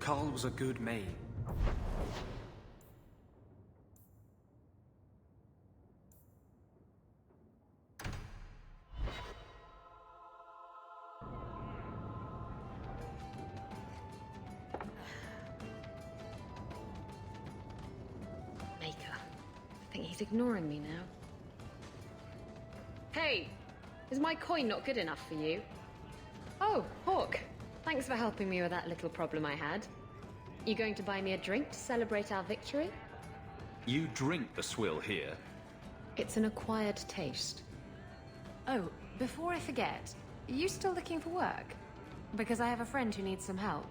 Carl was a good mate. Maker. I think he's ignoring me now. Hey! Is my coin not good enough for you? Oh, Hawk. Thanks for helping me with that little problem I had. You going to buy me a drink to celebrate our victory? You drink the swill here. It's an acquired taste. Oh, before I forget, are you still looking for work? Because I have a friend who needs some help.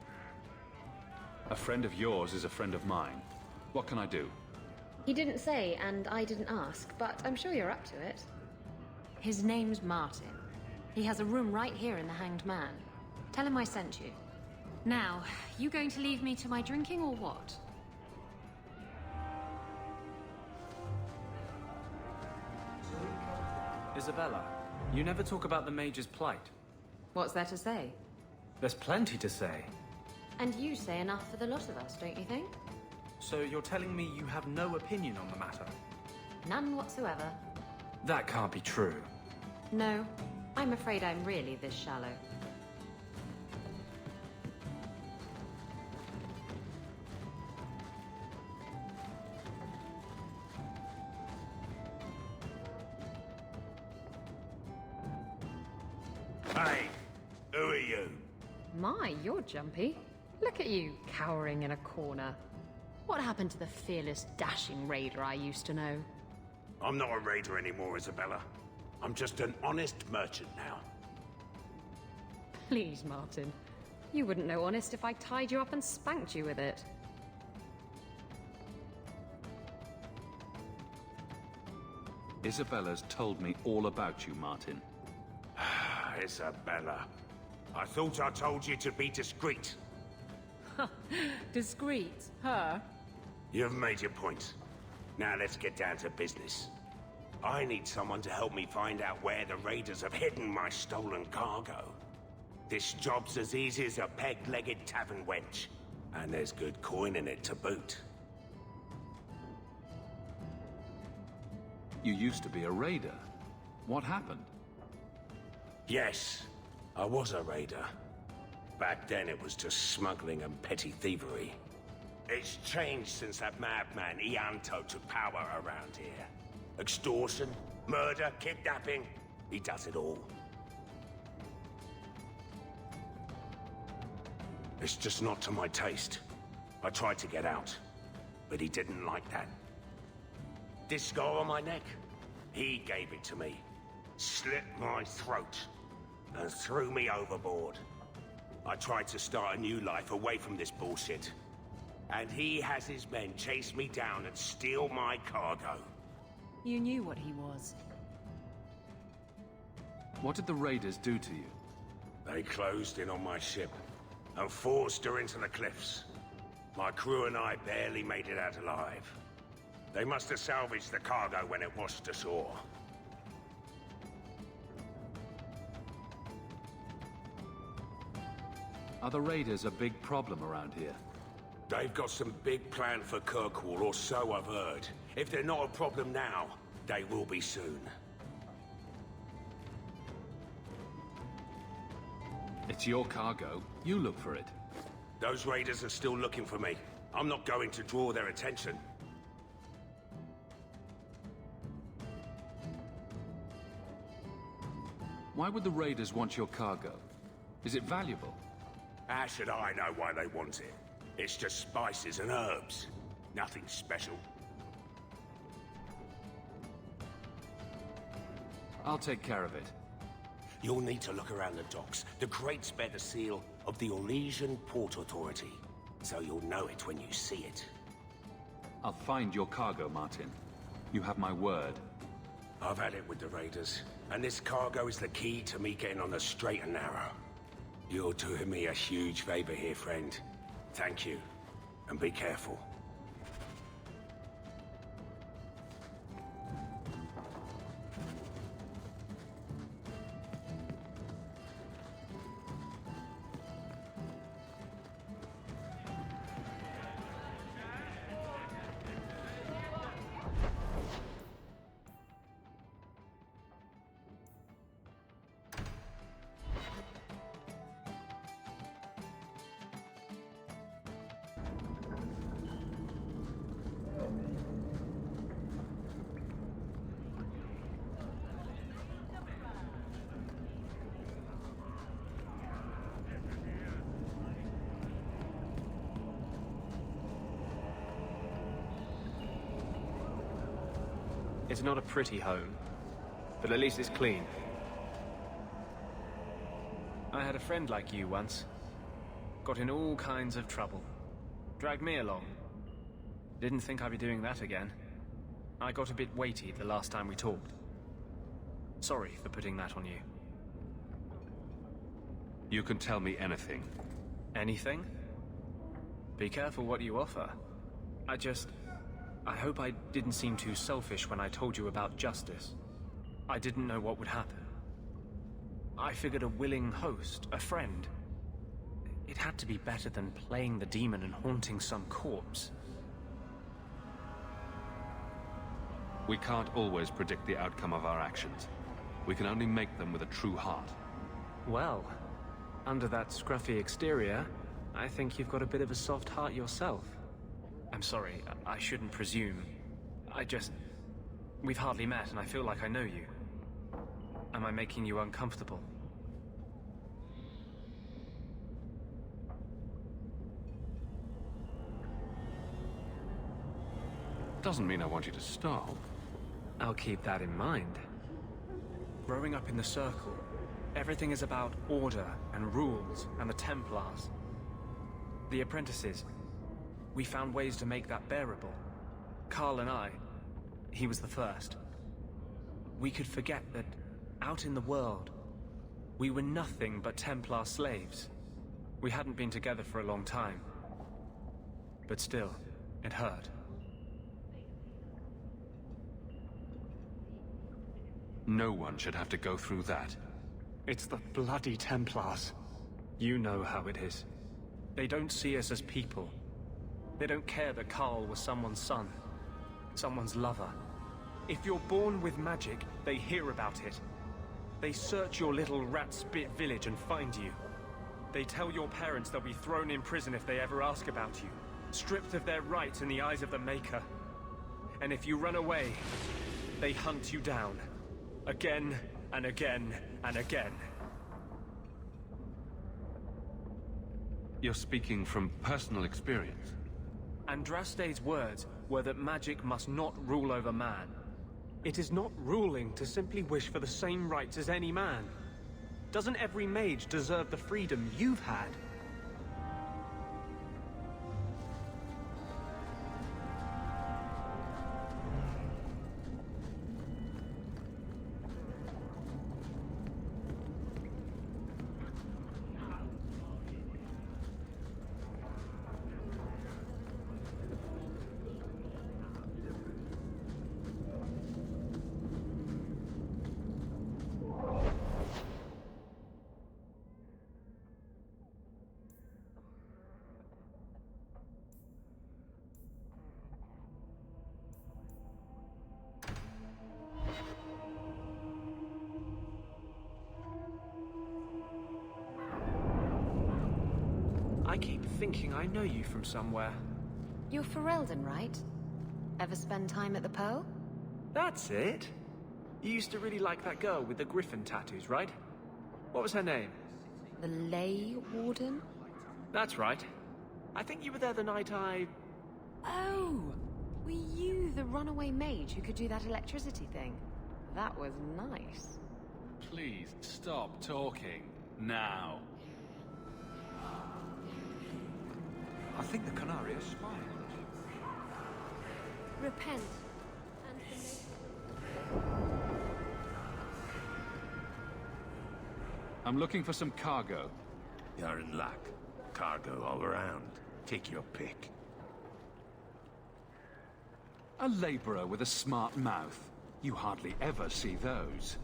A friend of yours is a friend of mine. What can I do? He didn't say, and I didn't ask, but I'm sure you're up to it. His name's Martin. He has a room right here in the Hanged Man. Tell him I sent you. Now, you going to leave me to my drinking or what? Isabella, you never talk about the Major's plight. What's there to say? There's plenty to say. And you say enough for the lot of us, don't you think? So you're telling me you have no opinion on the matter? None whatsoever. That can't be true. No, I'm afraid I'm really this shallow. Hey, who are you? My, you're jumpy. Look at you, cowering in a corner. What happened to the fearless, dashing raider I used to know? I'm not a raider anymore, Isabella. I'm just an honest merchant now. Please, Martin. You wouldn't know honest if I tied you up and spanked you with it. Isabella's told me all about you, Martin. Isabella, I thought I told you to be discreet. Discreet, her? You've made your point. Now let's get down to business. I need someone to help me find out where the raiders have hidden my stolen cargo. This job's as easy as a peg-legged tavern wench, and there's good coin in it to boot. You used to be a raider. What happened? Yes, I was a raider. Back then it was just smuggling and petty thievery. It's changed since that madman Ianto took power around here. Extortion, murder, kidnapping, he does it all. It's just not to my taste. I tried to get out, but he didn't like that. This scar on my neck, he gave it to me, slit my throat, and threw me overboard. I tried to start a new life away from this bullshit. And he has his men chase me down and steal my cargo. You knew what he was. What did the raiders do to you? They closed in on my ship and forced her into the cliffs. My crew and I barely made it out alive. They must have salvaged the cargo when it washed ashore. Are the raiders a big problem around here? They've got some big plan for Kirkwall, or so I've heard. If they're not a problem now, they will be soon. It's your cargo. You look for it. Those raiders are still looking for me. I'm not going to draw their attention. Why would the raiders want your cargo? Is it valuable? How should I know why they want it? It's just spices and herbs. Nothing special. I'll take care of it. You'll need to look around the docks. The crates bear the seal of the Orlesian Port Authority, so you'll know it when you see it. I'll find your cargo, Martin. You have my word. I've had it with the raiders, and this cargo is the key to me getting on the straight and narrow. You're doing me a huge favor here, friend. Thank you, and be careful. It's not a pretty home, but at least it's clean. I had a friend like you once. Got in all kinds of trouble. Dragged me along. Didn't think I'd be doing that again. I got a bit weighty the last time we talked. Sorry for putting that on you. You can tell me anything. Anything? Be careful what you offer. I hope I didn't seem too selfish when I told you about justice. I didn't know what would happen. I figured a willing host, a friend. It had to be better than playing the demon and haunting some corpse. We can't always predict the outcome of our actions. We can only make them with a true heart. Well, under that scruffy exterior, I think you've got a bit of a soft heart yourself. I'm sorry, I shouldn't presume. We've hardly met and I feel like I know you. Am I making you uncomfortable? Doesn't mean I want you to stop. I'll keep that in mind. Growing up in the Circle, everything is about order and rules and the Templars. The apprentices, we found ways to make that bearable. Carl and I, he was the first. We could forget that out in the world, we were nothing but Templar slaves. We hadn't been together for a long time. But still, it hurt. No one should have to go through that. It's the bloody Templars. You know how it is. They don't see us as people. They don't care that Carl was someone's son, someone's lover. If you're born with magic, they hear about it. They search your little rat-spit village and find you. They tell your parents they'll be thrown in prison if they ever ask about you, stripped of their rights in the eyes of the Maker. And if you run away, they hunt you down. Again, and again, and again. You're speaking from personal experience. Andraste's words were that magic must not rule over man. It is not ruling to simply wish for the same rights as any man. Doesn't every mage deserve the freedom you've had? I keep thinking I know you from somewhere. You're Ferelden, right? Ever spend time at the Pearl? That's it. You used to really like that girl with the griffin tattoos, right? What was her name? The Ley Warden? That's right. I think you were there the night I... Oh! Were you the runaway mage who could do that electricity thing? That was nice. Please stop talking now. I think the Canary are spying on us. Repent. I'm looking for some cargo. You're in luck. Cargo all around. Take your pick. A laborer with a smart mouth. You hardly ever see those.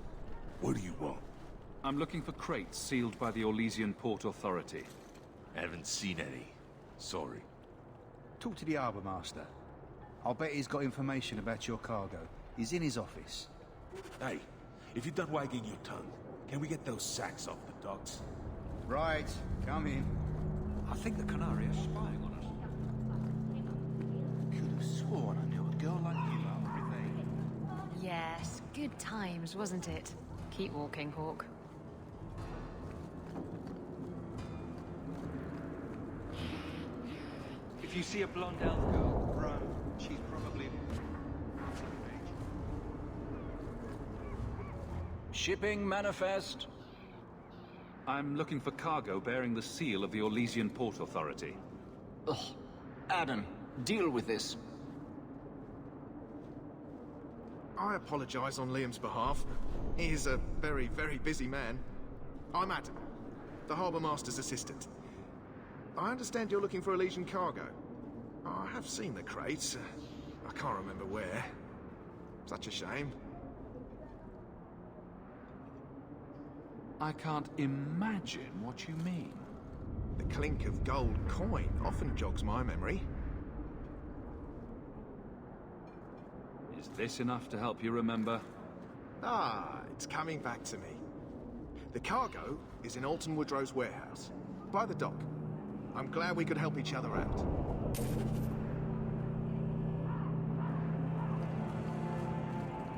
What do you want? I'm looking for crates sealed by the Orlesian Port Authority. Haven't seen any. Sorry. Talk to the Harbour Master. I'll bet he's got information about your cargo. He's in his office. Hey, if you're done wagging your tongue, can we get those sacks off the docks? Right, come in. I think the Canary are spying on us. Could have sworn I knew a girl like you, Alfred. Yes, good times, wasn't it? Keep walking, Hawk. If you see a blonde elf girl, run. She's probably... shipping manifest? I'm looking for cargo bearing the seal of the Orlesian Port Authority. Ugh. Adam, deal with this. I apologize on Liam's behalf. He is a very, very busy man. I'm Adam, the Harbour Master's assistant. I understand you're looking for Elysian cargo. I have seen the crates. I can't remember where. Such a shame. I can't imagine what you mean. The clink of gold coin often jogs my memory. Is this enough to help you remember? Ah, it's coming back to me. The cargo is in Alton Woodrow's warehouse, by the dock. I'm glad we could help each other out.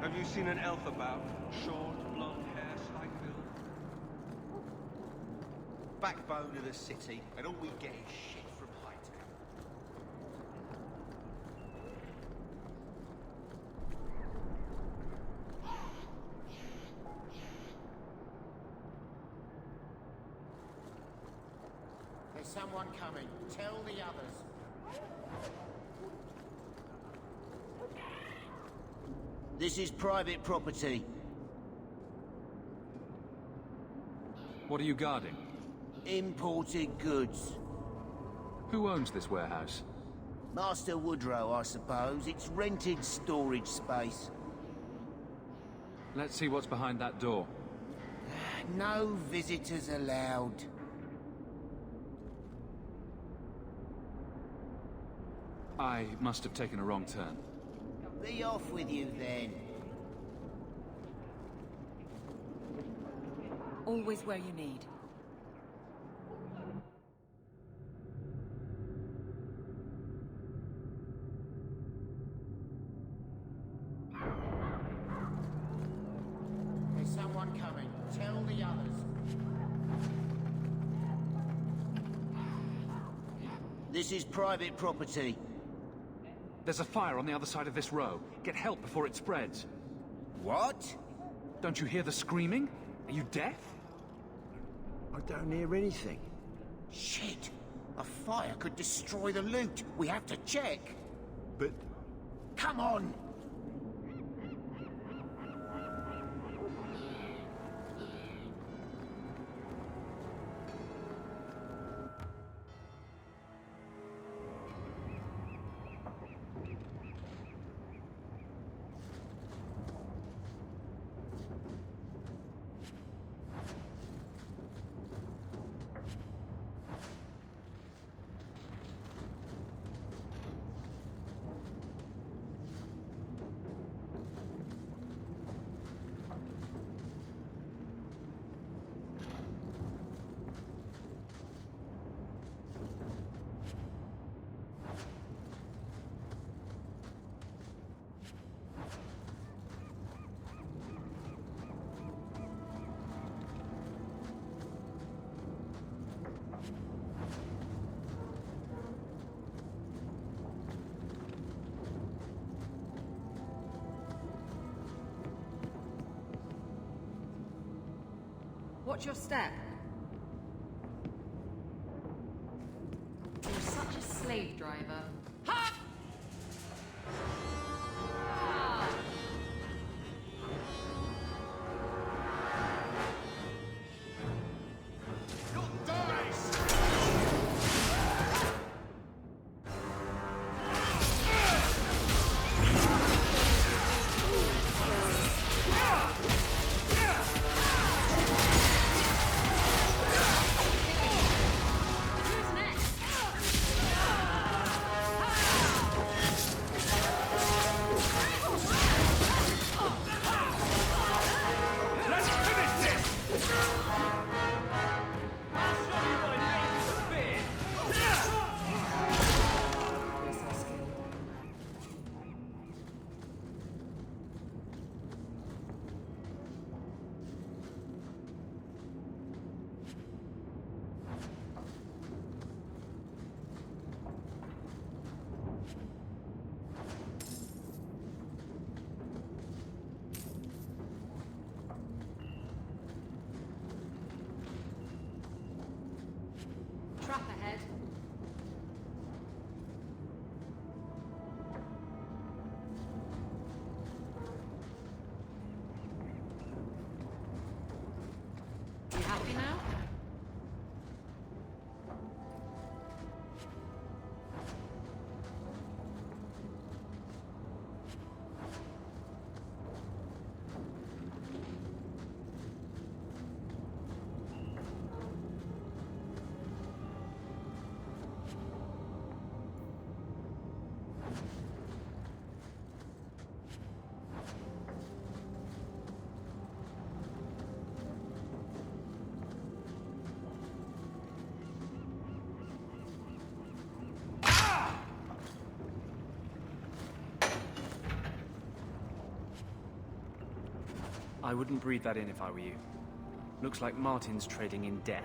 Have you seen an elf about? Short, blonde hair, slight build? Backbone of the city, and all we get is shit from Hightown. There's someone coming. Tell the others. This is private property. What are you guarding? Imported goods. Who owns this warehouse? Master Woodrow, I suppose. It's rented storage space. Let's see what's behind that door. No visitors allowed. I must have taken a wrong turn. Be off with you then. Always where you need. There's someone coming. Tell the others. This is private property. There's a fire on the other side of this row. Get help before it spreads. What? Don't you hear the screaming? Are you deaf? I don't hear anything. Shit! A fire could destroy the loot. We have to check. But Come on! Watch your step. You're such a slave driver. Who's next? I wouldn't breathe that in if I were you. Looks like Martin's trading in death.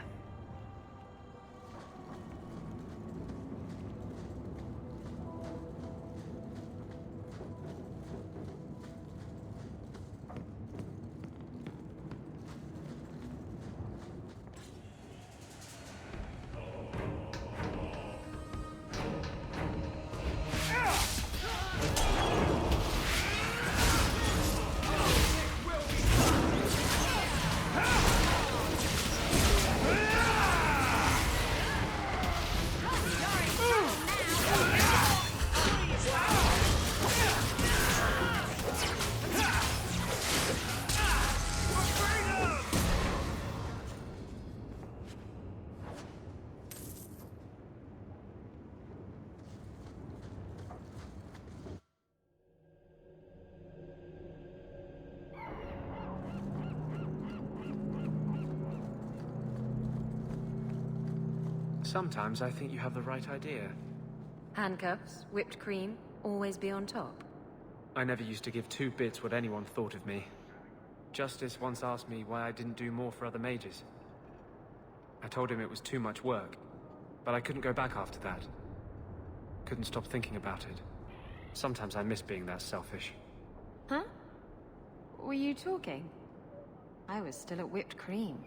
Sometimes I think you have the right idea. Handcuffs, whipped cream, always be on top. I never used to give two bits what anyone thought of me. Justice once asked me why I didn't do more for other mages. I told him it was too much work, but I couldn't go back after that. Couldn't stop thinking about it. Sometimes I miss being that selfish. Huh? Were you talking? I was still at whipped cream.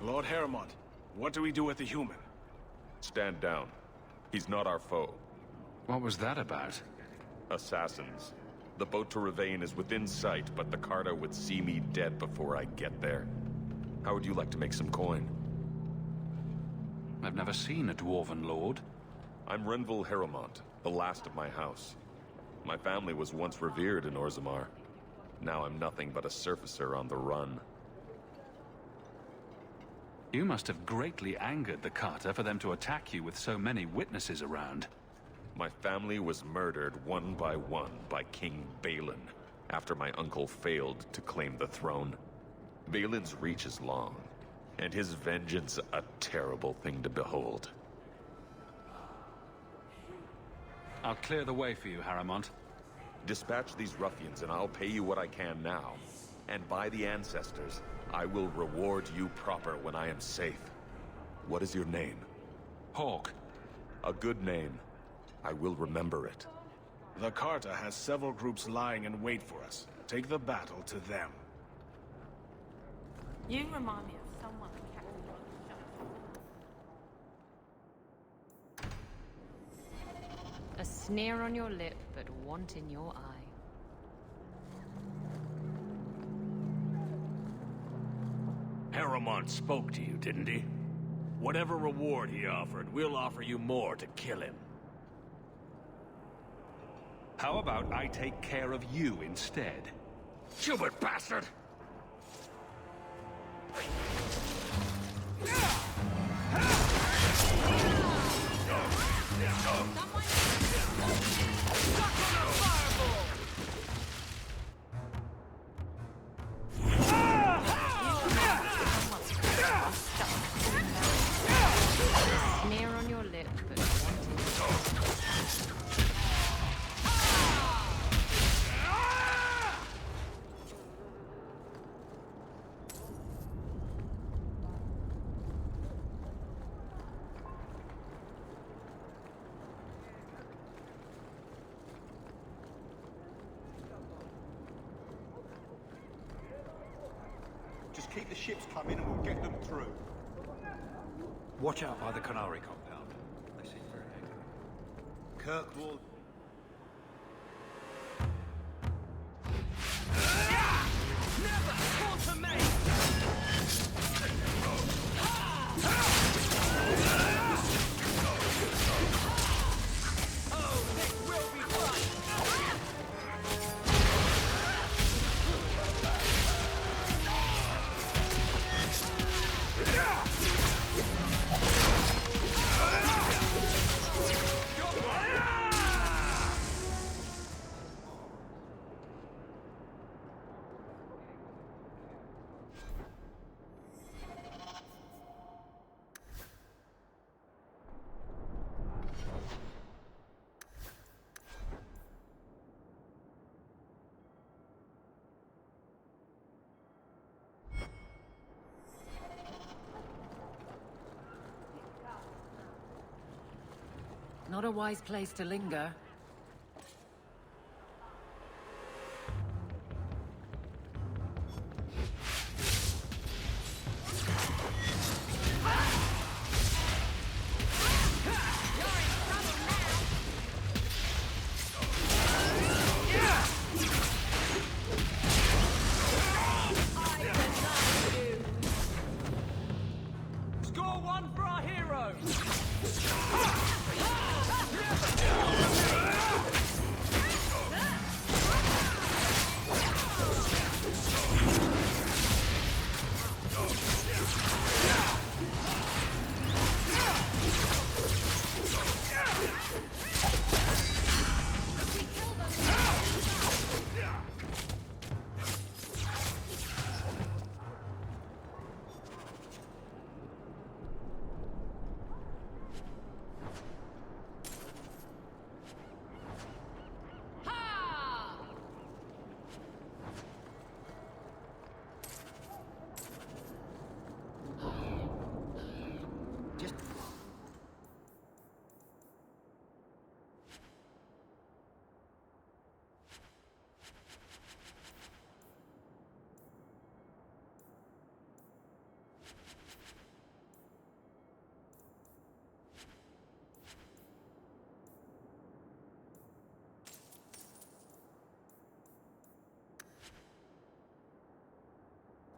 Lord Heremont, what do we do with the human? Stand down. He's not our foe. What was that about? Assassins. The boat to Ravain is within sight, but the Carta would see me dead before I get there. How would you like to make some coin? I've never seen a Dwarven lord. I'm Renville Heremont, the last of my house. My family was once revered in Orzammar. Now I'm nothing but a surfacer on the run. You must have greatly angered the Carta for them to attack you with so many witnesses around. My family was murdered one by King Balin, after my uncle failed to claim the throne. Balin's reach is long, and his vengeance a terrible thing to behold. I'll clear the way for you, Heremont. Dispatch these ruffians and I'll pay you what I can now. And by the ancestors, I will reward you proper when I am safe. What is your name? Hawke. A good name. I will remember it. The Carta has several groups lying in wait for us. Take the battle to them. You remind me of someone. A sneer on your lip, but want in your eye. Heremont spoke to you, didn't he? Whatever reward he offered, we'll offer you more to kill him. How about I take care of you instead? Stupid bastard! Sneer on your lip, but want in your eye. Just keep the ships coming and we'll get them through. Watch out by the Canary compound. They seem very angry. Kirkwall. Not a wise place to linger. Score one for our heroes!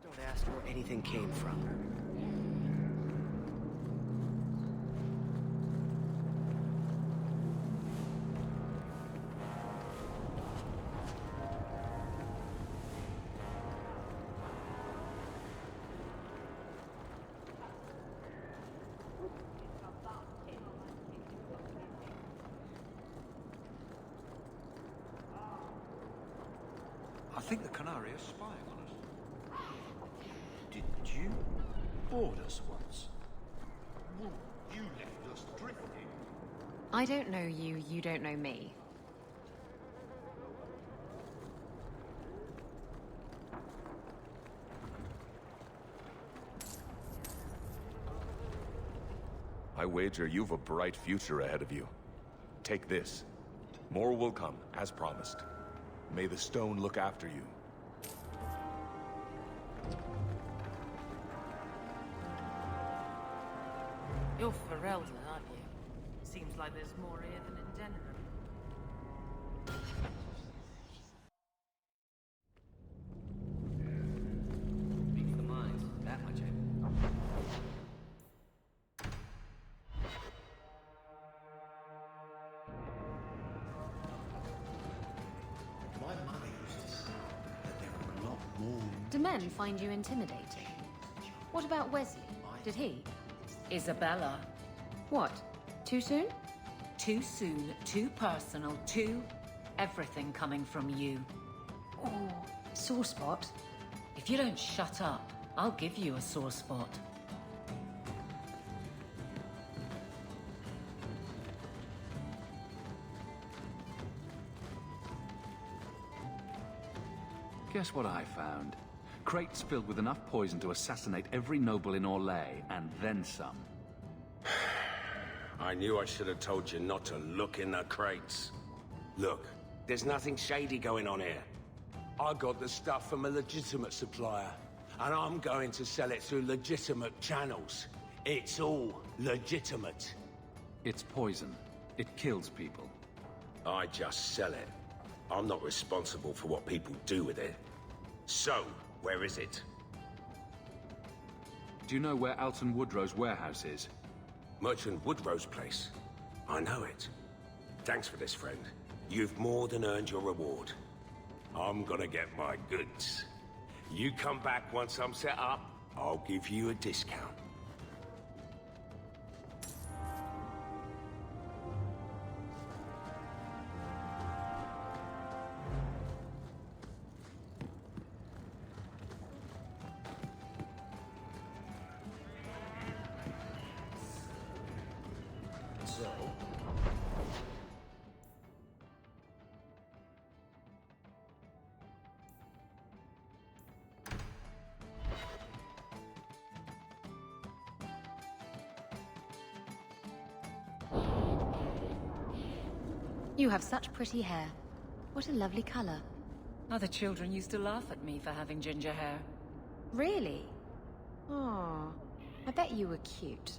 Don't ask where anything came from. I think the Canary is spying on us. Didn't you board us once? Well, you left us drifting. I don't know you, you don't know me. I wager you've a bright future ahead of you. Take this. More will come, as promised. May the stone look after you. You're Ferelden, aren't you? Seems like there's more here than in Denerim. Speak for the mines, that much I know. My mother used to say that there are a lot more. Do men find you intimidating? What about Wesley? Did he? Isabella. What? Too soon? Too soon, too personal, too... everything coming from you. Oh, sore spot. If you don't shut up, I'll give you a sore spot. Guess what I found? Crates filled with enough poison to assassinate every noble in Orlais, and then some. I knew I should have told you not to look in the crates. Look, there's nothing shady going on here. I got the stuff from a legitimate supplier, and I'm going to sell it through legitimate channels. It's all legitimate. It's poison. It kills people. I just sell it. I'm not responsible for what people do with it. So, where is it? Do you know where Alton Woodrow's warehouse is? Merchant Woodrow's place. I know it. Thanks for this, friend. You've more than earned your reward. I'm gonna get my goods. You come back once I'm set up, I'll give you a discount. You have such pretty hair. What a lovely color. Other children used to laugh at me for having ginger hair. Really? Oh, I bet you were cute.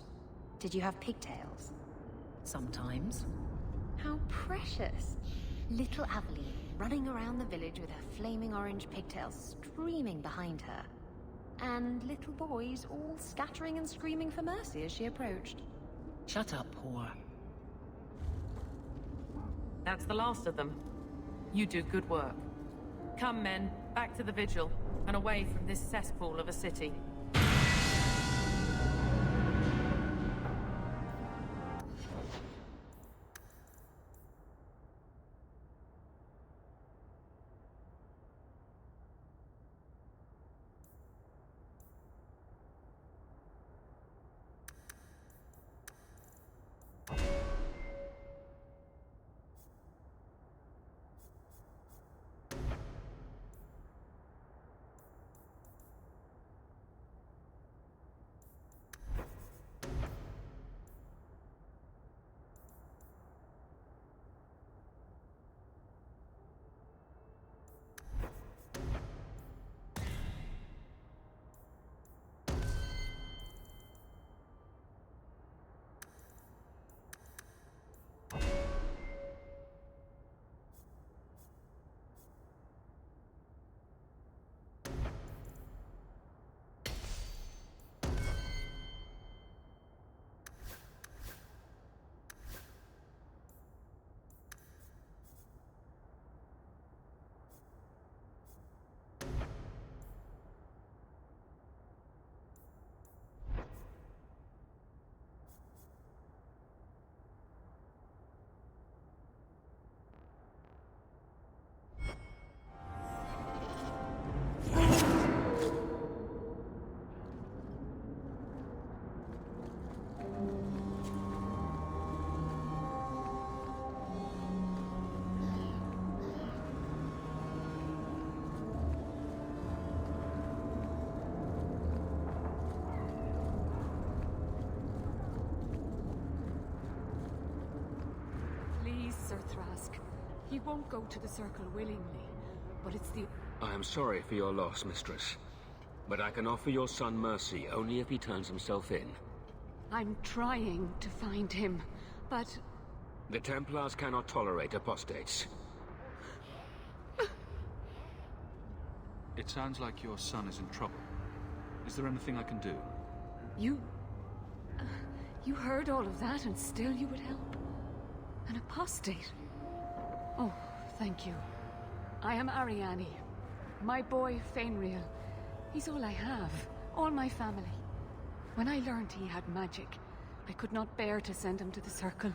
Did you have pigtails? Sometimes. How precious. Little Aveline, running around the village with her flaming orange pigtails streaming behind her. And little boys all scattering and screaming for mercy as she approached. Shut up, whore. That's the last of them. You do good work. Come, men, back to the vigil, and away from this cesspool of a city. Sir Thrask. He won't go to the Circle willingly, but it's the... I am sorry for your loss, Mistress. But I can offer your son mercy only if he turns himself in. I'm trying to find him, but... The Templars cannot tolerate apostates. It sounds like your son is in trouble. Is there anything I can do? You heard all of that and still you would help? An apostate? Oh, thank you. I am Ariane. My boy, Fainriel. He's all I have. All my family. When I learned he had magic, I could not bear to send him to the Circle.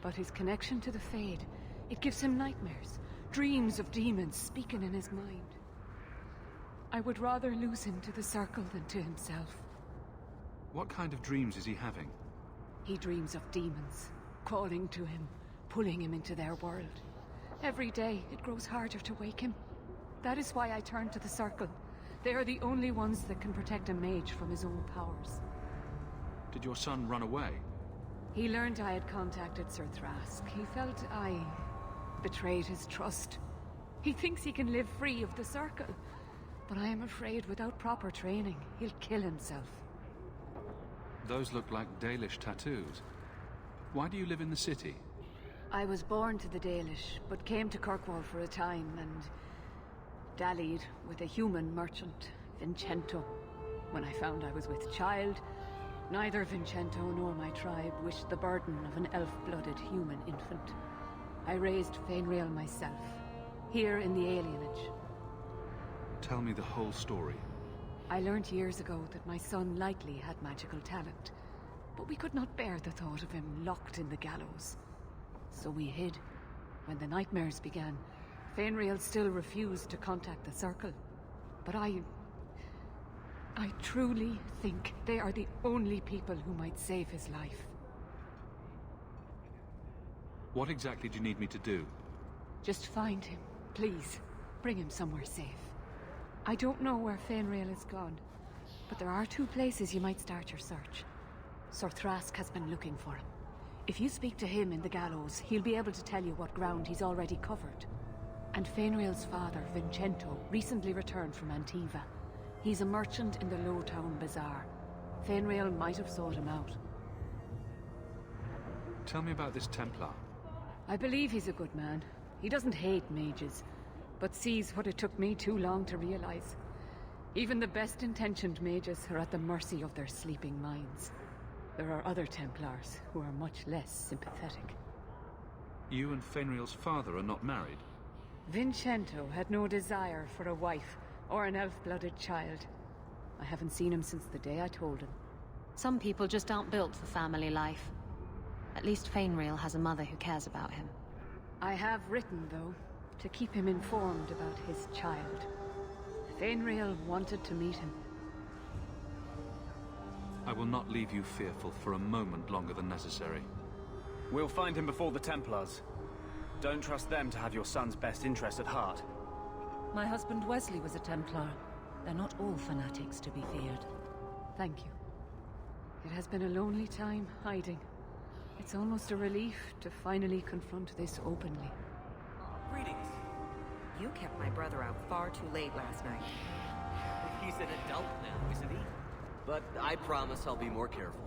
But his connection to the Fade, it gives him nightmares. Dreams of demons speaking in his mind. I would rather lose him to the Circle than to himself. What kind of dreams is he having? He dreams of demons. Calling to him, pulling him into their world. Every day, it grows harder to wake him. That is why I turn to the Circle. They are the only ones that can protect a mage from his own powers. Did your son run away? He learned I had contacted Sir Thrask. He felt I betrayed his trust. He thinks he can live free of the Circle. But I am afraid without proper training, he'll kill himself. Those look like Dalish tattoos. Why do you live in the city? I was born to the Dalish, but came to Kirkwall for a time and dallied with a human merchant, Vincento. When I found I was with child, neither Vincento nor my tribe wished the burden of an elf-blooded human infant. I raised Fainriel myself, here in the alienage. Tell me the whole story. I learned years ago that my son likely had magical talent. But we could not bear the thought of him locked in the gallows. So we hid. When the nightmares began, Fainriel still refused to contact the Circle. But I truly think they are the only people who might save his life. What exactly do you need me to do? Just find him, please. Bring him somewhere safe. I don't know where Fainriel is gone, but there are 2 places you might start your search. Sir Thrask has been looking for him. If you speak to him in the gallows, he'll be able to tell you what ground he's already covered. And Fainriel's father, Vincento, recently returned from Antiva. He's a merchant in the Lowtown Bazaar. Fainriel might have sought him out. Tell me about this Templar. I believe he's a good man. He doesn't hate mages, but sees what it took me too long to realize. Even the best-intentioned mages are at the mercy of their sleeping minds. There are other Templars who are much less sympathetic. You and Fainriel's father are not married? Vincento had no desire for a wife or an elf-blooded child. I haven't seen him since the day I told him. Some people just aren't built for family life. At least Fainriel has a mother who cares about him. I have written, though, to keep him informed about his child. Fainriel wanted to meet him. I will not leave you fearful for a moment longer than necessary. We'll find him before the Templars. Don't trust them to have your son's best interest at heart. My husband Wesley was a Templar. They're not all fanatics to be feared. Thank you. It has been a lonely time hiding. It's almost a relief to finally confront this openly. Greetings. You kept my brother out far too late last night. He's an adult now, isn't he? But I promise I'll be more careful.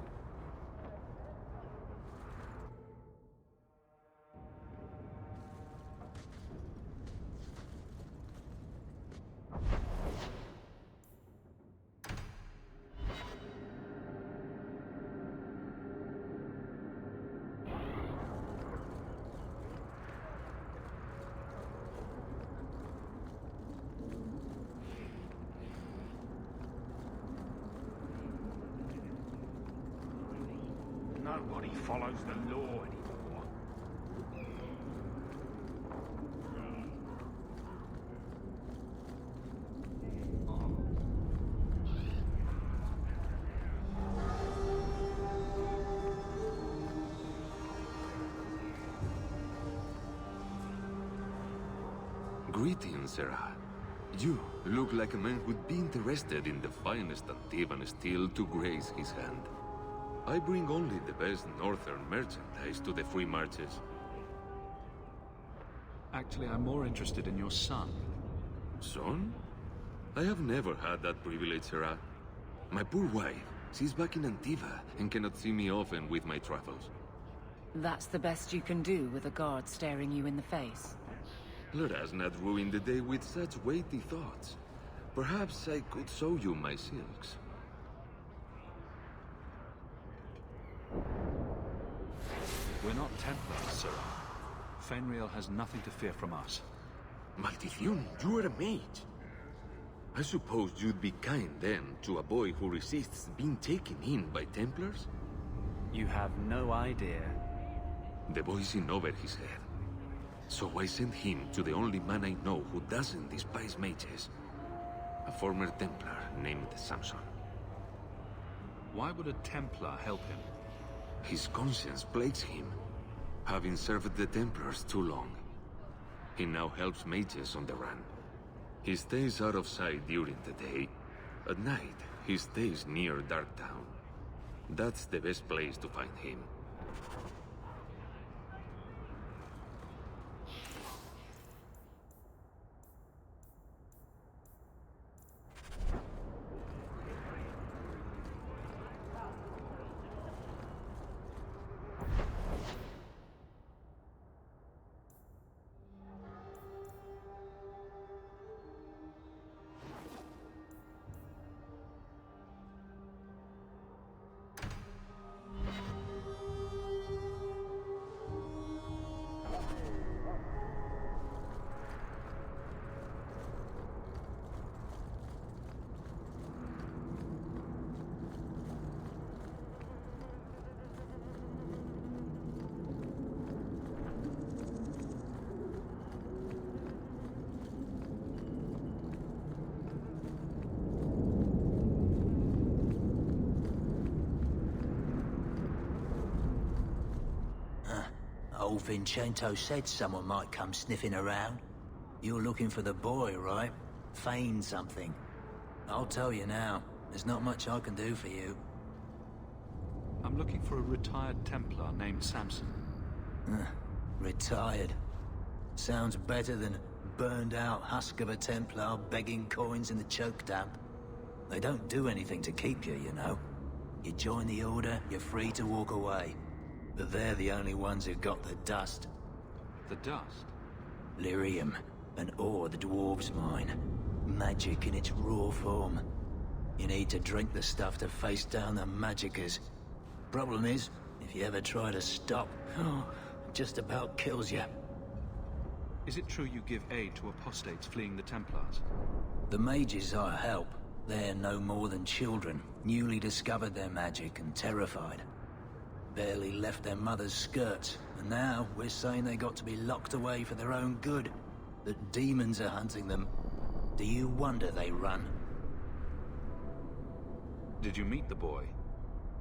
Nobody follows the law anymore. Greetings, Sarah. You look like a man who'd be interested in the finest Antivan steel to grace his hand. I bring only the best northern merchandise to the free marches. Actually, I'm more interested in your son. Son? I have never had that privilege, Sarah. My poor wife, she's back in Antiva and cannot see me often with my travels. That's the best you can do with a guard staring you in the face. Let us not ruin the day with such weighty thoughts. Perhaps I could show you my silks. We're not Templars, sir. Fainriel has nothing to fear from us. Maldición, you are a mage. I suppose you'd be kind then to a boy who resists being taken in by Templars? You have no idea. The boy's in over his head. So I sent him to the only man I know who doesn't despise mages. A former Templar named Samson. Why would a Templar help him? His conscience plagues him, having served the Templars too long. He now helps mages on the run. He stays out of sight during the day. At night, he stays near Darktown. That's the best place to find him. Old Vincento said someone might come sniffing around. You're looking for the boy, right? Feign something. I'll tell you now, there's not much I can do for you. I'm looking for a retired Templar named Samson. Retired. Sounds better than burned-out husk of a Templar begging coins in the choke damp. They don't do anything to keep you, you know. You join the Order, you're free to walk away. But they're the only ones who got the dust. The dust? Lyrium, an ore the dwarves mine. Magic in its raw form. You need to drink the stuff to face down the magicers. Problem is, if you ever try to stop, it just about kills you. Is it true you give aid to apostates fleeing the Templars? The mages I help, they're no more than children, newly discovered their magic and terrified. Barely left their mother's skirts, and now we're saying they got to be locked away for their own good. That demons are hunting them. Do you wonder they run? Did you meet the boy?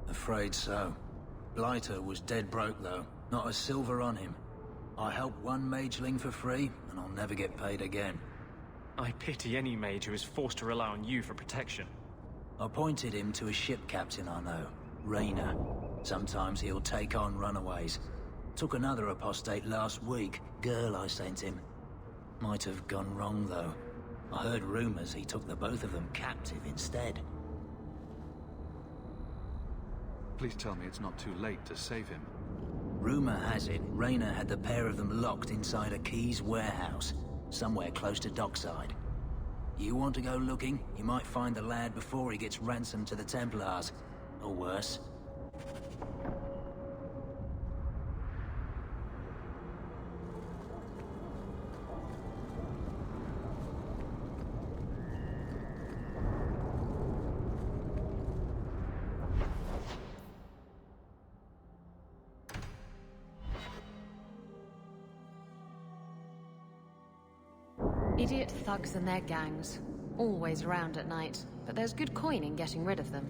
Afraid so. Blighter was dead broke, though. Not a silver on him. I helped one mageling for free, and I'll never get paid again. I pity any mage who is forced to rely on you for protection. I pointed him to a ship captain I know, Rayner. Sometimes he'll take on runaways. Took another apostate last week, girl I sent him. Might have gone wrong, though. I heard rumors he took the both of them captive instead. Please tell me it's not too late to save him. Rumor has it Rayner had the pair of them locked inside a Keys warehouse, somewhere close to Dockside. You want to go looking? You might find the lad before he gets ransomed to the Templars. Or worse. Idiot thugs and their gangs. Always around at night, but there's good coin in getting rid of them.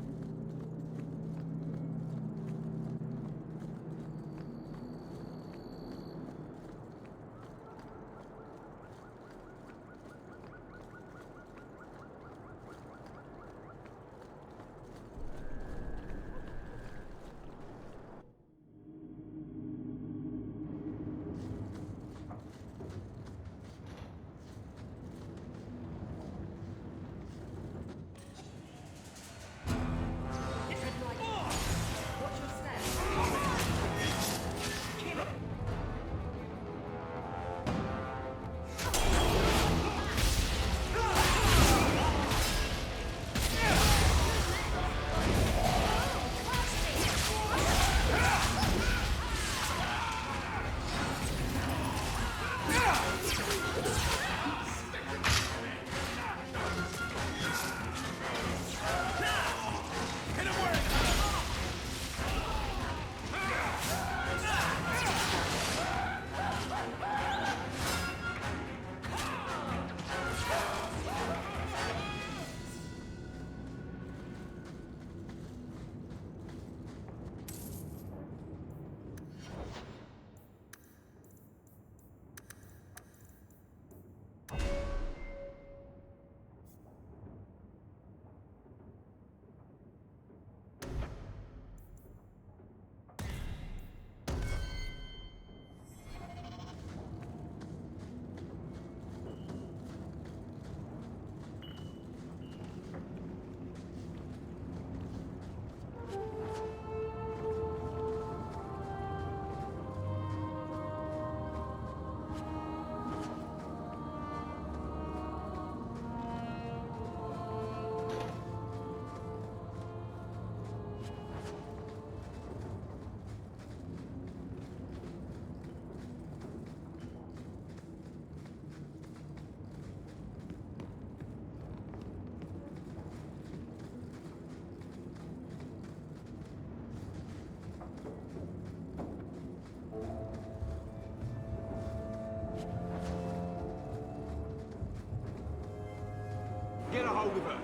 Get a hold of her.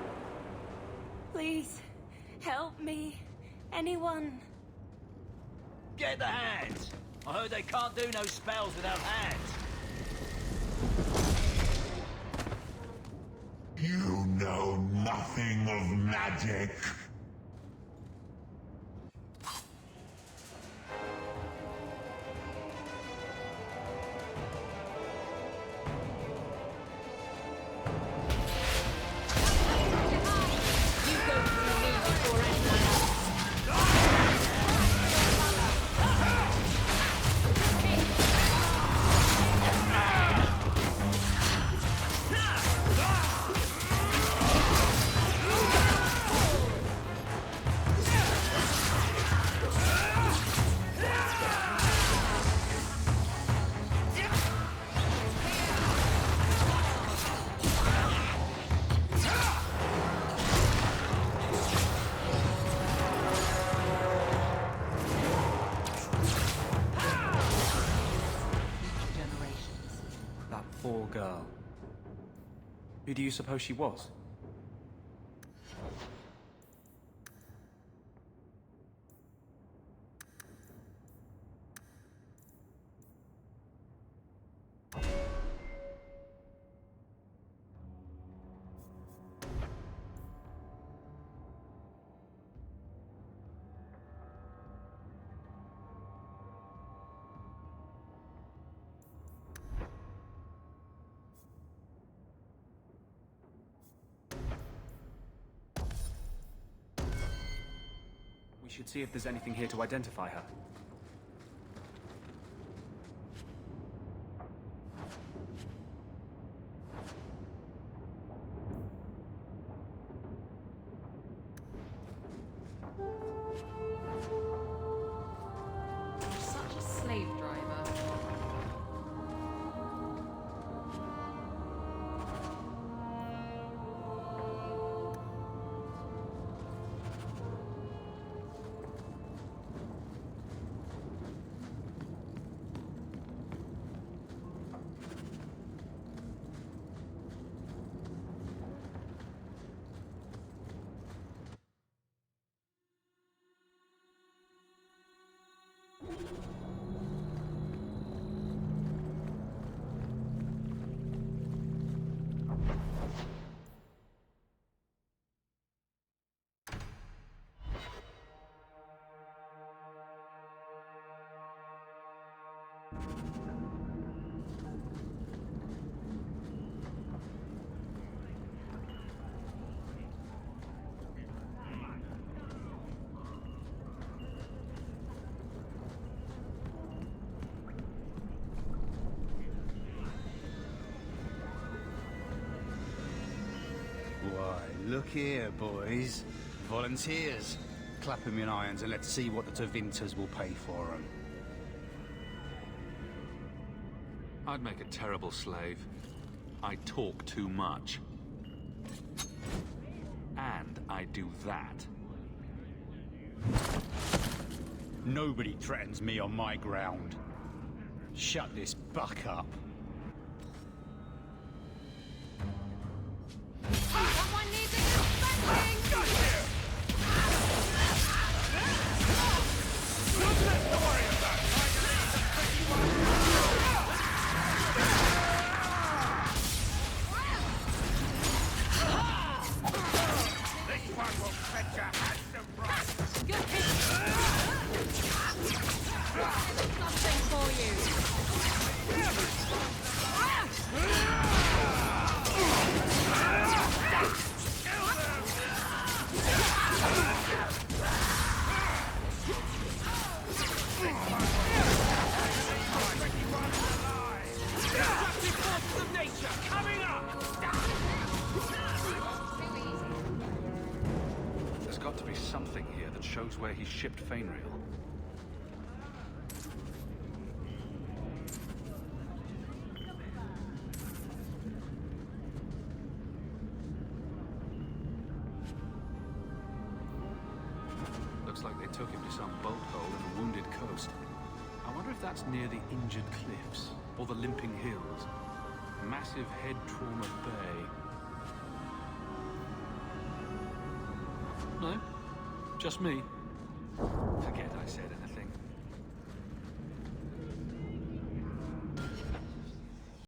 Please, help me. Anyone. Get the hands! I heard they can't do no spells without hands. You know nothing of magic. girl. Who do you suppose she was? We should see if there's anything here to identify her. Such a slave driver. Why, look here, boys. Volunteers. Clap 'em in irons and let's see what the Tevinters will pay for 'em. I'd make a terrible slave. I talk too much. And I do that. Nobody threatens me on my ground. Shut this buck up. Someone needs a good This one will fetch a handsome price. Good hit. Nothing for you. There's got to be something here that shows where he shipped Fainriel. Looks like they took him to some boat hole in a wounded coast. I wonder if that's near the Injured Cliffs, or the Limping Hills. Massive Head Trauma Bay. No, just me. Forget I said it.